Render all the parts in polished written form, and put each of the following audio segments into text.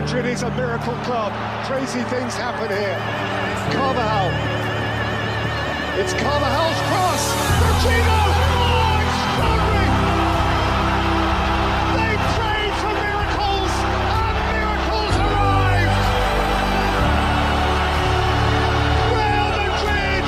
Madrid is a miracle club. Crazy things happen here. Carvajal. It's Carvajal's cross. Rodrigo! Oh, extraordinary! They prayed for miracles, and miracles arrived! Real Madrid,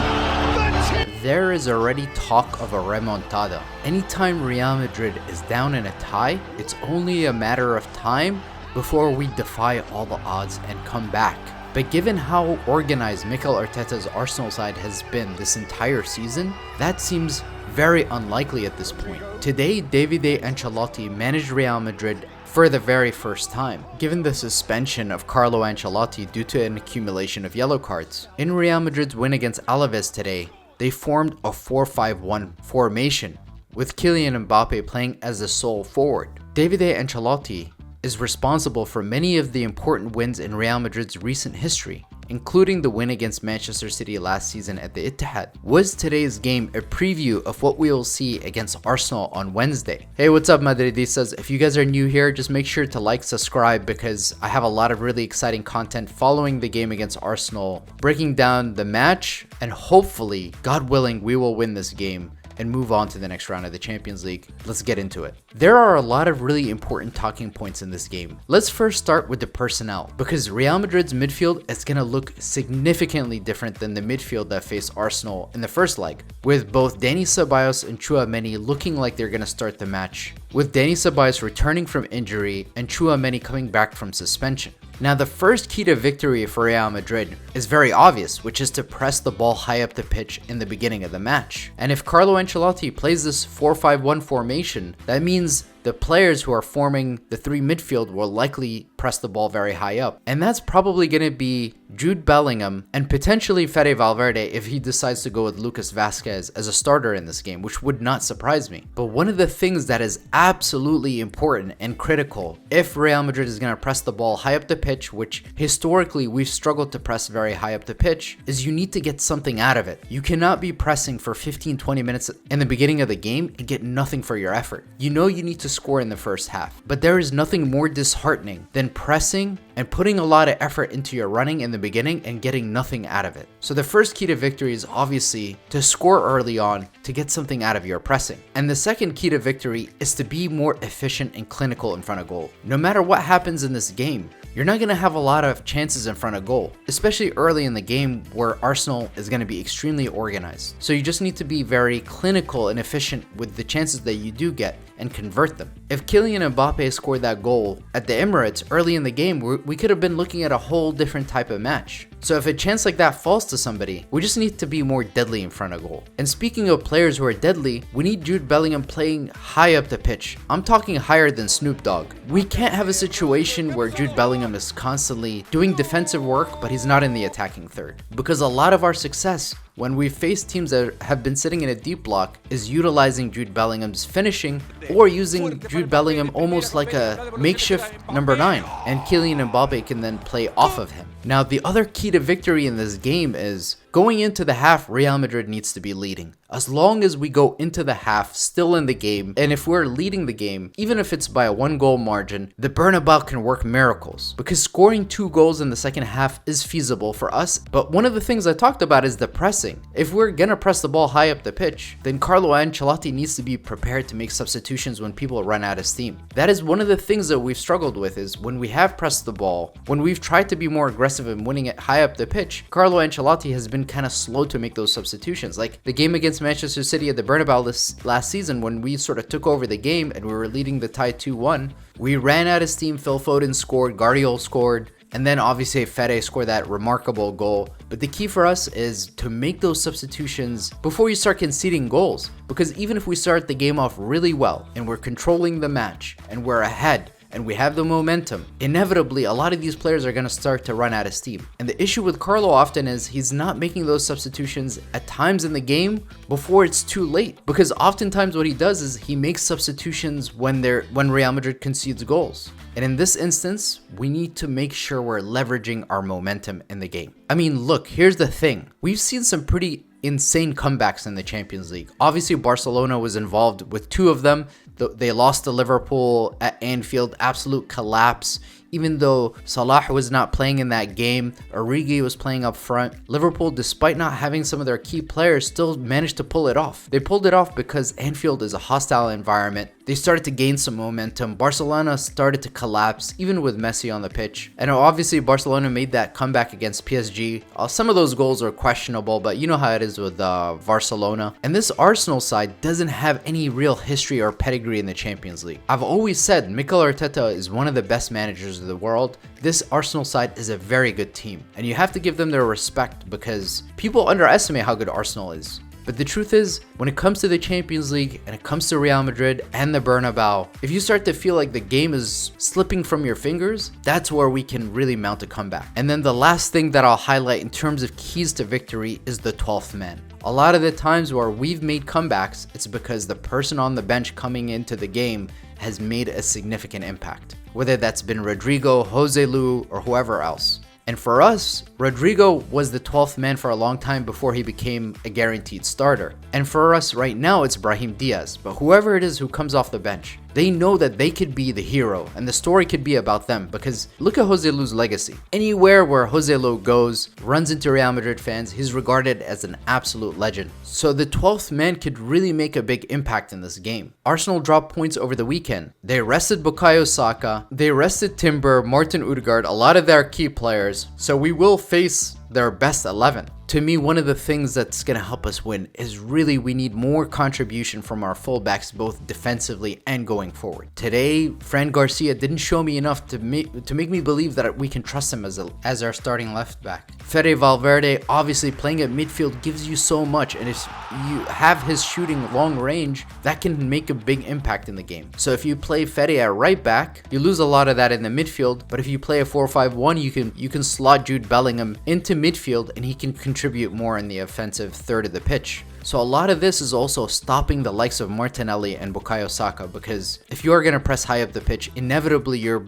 the team... There is already talk of a remontada. Anytime Real Madrid is down in a tie, it's only a matter of time before we defy all the odds and come back. But given how organized Mikel Arteta's Arsenal side has been this entire season, that seems very unlikely at this point. Today, Davide Ancelotti managed Real Madrid for the very first time, given the suspension of Carlo Ancelotti due to an accumulation of yellow cards. In Real Madrid's win against Alaves today, they formed a 4-5-1 formation, with Kylian Mbappé playing as the sole forward. Davide Ancelotti is responsible for many of the important wins in Real Madrid's recent history, including the win against Manchester City last season at the Etihad. Was today's game a preview of what we will see against Arsenal on Wednesday? Hey, what's up, Madridistas? If you guys are new here, just make sure to like, subscribe, because I have a lot of really exciting content following the game against Arsenal, breaking down the match, and hopefully, God willing, we will win this game and move on to the next round of the Champions League. Let's get into it. There are a lot of really important talking points in this game. Let's first start with the personnel, because Real Madrid's midfield is going to look significantly different than the midfield that faced Arsenal in the first leg, with both Dani Ceballos and Tchouaméni looking like they're going to start the match, with Dani Ceballos returning from injury and Tchouaméni coming back from suspension. Now, the first key to victory for Real Madrid is very obvious, which is to press the ball high up the pitch in the beginning of the match. And if Carlo Ancelotti plays this 4-5-1 formation, that means the players who are forming the three midfield will likely press the ball very high up. And that's probably going to be Jude Bellingham and potentially Fede Valverde if he decides to go with Lucas Vazquez as a starter in this game, which would not surprise me. But one of the things that is absolutely important and critical if Real Madrid is going to press the ball high up the pitch, which historically we've struggled to press very high up the pitch, is you need to get something out of it. You cannot be pressing for 15-20 minutes in the beginning of the game and get nothing for your effort. You know you need to score in the first half, but there is nothing more disheartening than pressing and putting a lot of effort into your running in the beginning and getting nothing out of it. So the first key to victory is obviously to score early on to get something out of your pressing. And the second key to victory is to be more efficient and clinical in front of goal. No matter what happens in this game, you're not going to have a lot of chances in front of goal, especially early in the game where Arsenal is going to be extremely organized. So you just need to be very clinical and efficient with the chances that you do get and convert them. If Kylian Mbappé scored that goal at the Emirates early in the game, we could have been looking at a whole different type of match. So if a chance like that falls to somebody, we just need to be more deadly in front of goal. And speaking of players who are deadly, we need Jude Bellingham playing high up the pitch. I'm talking higher than Snoop Dogg. We can't have a situation where Jude Bellingham is constantly doing defensive work, but he's not in the attacking third. Because a lot of our success when we face teams that have been sitting in a deep block is utilizing Jude Bellingham's finishing or using Jude Bellingham almost like a makeshift number 9, and Kylian Mbappé can then play off of him. Now, the other key to victory in this game is going into the half, Real Madrid needs to be leading. As long as we go into the half still in the game, and if we're leading the game, even if it's by a 1-goal margin, the Bernabeu can work miracles, because scoring 2 goals in the second half is feasible for us. But one of the things I talked about is the pressing. If we're gonna press the ball high up the pitch, then Carlo Ancelotti needs to be prepared to make substitutions when people run out of steam. That is one of the things that we've struggled with, is when we have pressed the ball, when we've tried to be more aggressive in winning it high up the pitch, Carlo Ancelotti has been kind of slow to make those substitutions. Like the game against Manchester City at the Bernabeu last season, when we sort of took over the game and we were leading the tie 2-1, we ran out of steam. Phil Foden scored, Guardiola scored, and then obviously Fede scored that remarkable goal. But the key for us is to make those substitutions before you start conceding goals, because even if we start the game off really well and we're controlling the match and we're ahead and we have the momentum, inevitably a lot of these players are going to start to run out of steam. And the issue with Carlo often is he's not making those substitutions at times in the game before it's too late, because oftentimes what he does is he makes substitutions when Real Madrid concedes goals. And in this instance, we need to make sure we're leveraging our momentum in the game. I mean, look, here's the thing. We've seen some pretty insane comebacks in the Champions League. Obviously, Barcelona was involved with 2 of them. They lost to Liverpool at Anfield, absolute collapse. Even though Salah was not playing in that game, Origi was playing up front, Liverpool, despite not having some of their key players, still managed to pull it off. They pulled it off because Anfield is a hostile environment. They started to gain some momentum. Barcelona started to collapse, even with Messi on the pitch. And obviously Barcelona made that comeback against PSG. Some of those goals are questionable, but you know how it is with Barcelona. And this Arsenal side doesn't have any real history or pedigree in the Champions League. I've always said Mikel Arteta is one of the best managers of the world. This Arsenal side is a very good team, and you have to give them their respect because people underestimate how good Arsenal is. But the truth is, when it comes to the Champions League and it comes to Real Madrid and the Bernabeu, if you start to feel like the game is slipping from your fingers, that's where we can really mount a comeback. And then the last thing that I'll highlight in terms of keys to victory is the 12th man. A lot of the times where we've made comebacks, it's because the person on the bench coming into the game has made a significant impact, whether that's been Rodrigo, Jose Lu, or whoever else. And for us, Rodrigo was the 12th man for a long time before he became a guaranteed starter. And for us right now, it's Brahim Diaz. But whoever it is who comes off the bench, they know that they could be the hero and the story could be about them, because look at Jose Lu's legacy. Anywhere where Jose Lu goes, runs into Real Madrid fans, he's regarded as an absolute legend. So the 12th man could really make a big impact in this game. Arsenal dropped points over the weekend. They rested Bukayo Saka, they rested Timber, Martin Odegaard, a lot of their key players. So we will face their best 11. To me, one of the things that's going to help us win is really we need more contribution from our fullbacks, both defensively and going forward. Today, Fran Garcia didn't show me enough to make me believe that we can trust him as our starting left back. Fede Valverde, obviously playing at midfield gives you so much, and if you have his shooting long range, that can make a big impact in the game. So if you play Fede at right back, you lose a lot of that in the midfield, but if you play a 4-5-1, you can slot Jude Bellingham into midfield and he can contribute more in the offensive third of the pitch. So a lot of this is also stopping the likes of Martinelli and Bukayo Saka, because if you are going to press high up the pitch, inevitably you're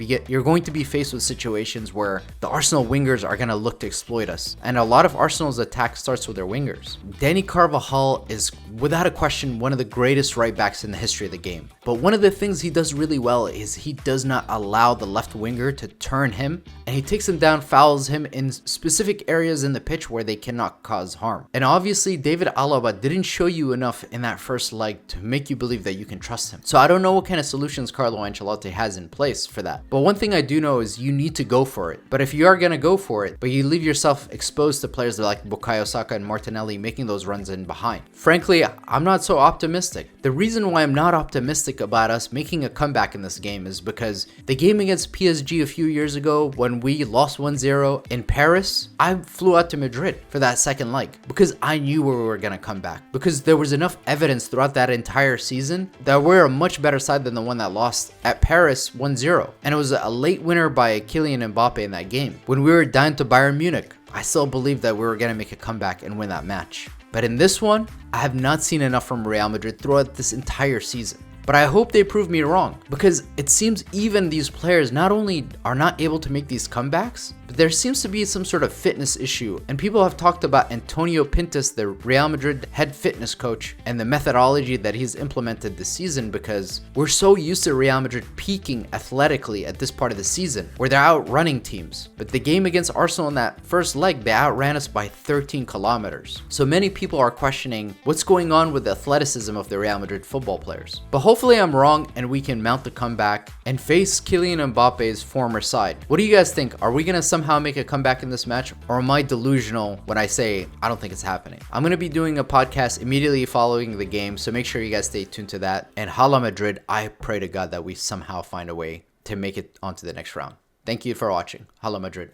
going to be faced with situations where the Arsenal wingers are going to look to exploit us. And a lot of Arsenal's attack starts with their wingers. Dani Carvajal is without a question one of the greatest right backs in the history of the game. But one of the things he does really well is he does not allow the left winger to turn him, and he takes him down, fouls him in specific areas in the pitch where they cannot cause harm. And obviously David Alaba didn't show you enough in that first leg to make you believe that you can trust him. So I don't know what kind of solutions Carlo Ancelotti has in place for that. But one thing I do know is you need to go for it. But if you are going to go for it, but you leave yourself exposed to players like Bukayo Saka and Martinelli making those runs in behind, frankly, I'm not so optimistic. The reason why I'm not optimistic about us making a comeback in this game is because the game against PSG a few years ago when we lost 1-0 in Paris, I flew out to Madrid for that second leg because I knew we were going to come back. Because there was enough evidence throughout that entire season that we're a much better side than the one that lost at Paris 1-0. And it was a late winner by Kylian Mbappé in that game. When we were down to Bayern Munich, I still believed that we were going to make a comeback and win that match. But in this one, I have not seen enough from Real Madrid throughout this entire season. But I hope they prove me wrong, because it seems even these players not only are not able to make these comebacks, but there seems to be some sort of fitness issue. And people have talked about Antonio Pintus, the Real Madrid head fitness coach, and the methodology that he's implemented this season, because we're so used to Real Madrid peaking athletically at this part of the season, where they're outrunning teams. But the game against Arsenal in that first leg, they outran us by 13 kilometers. So many people are questioning what's going on with the athleticism of the Real Madrid football players. But hopefully I'm wrong and we can mount the comeback and face Kylian Mbappe's former side. What do you guys think? Are we going to somehow make a comeback in this match, or am I delusional when I say I don't think it's happening? I'm going to be doing a podcast immediately following the game, so make sure you guys stay tuned to that. And Hala Madrid, I pray to God that we somehow find a way to make it onto the next round. Thank you for watching. Hala Madrid.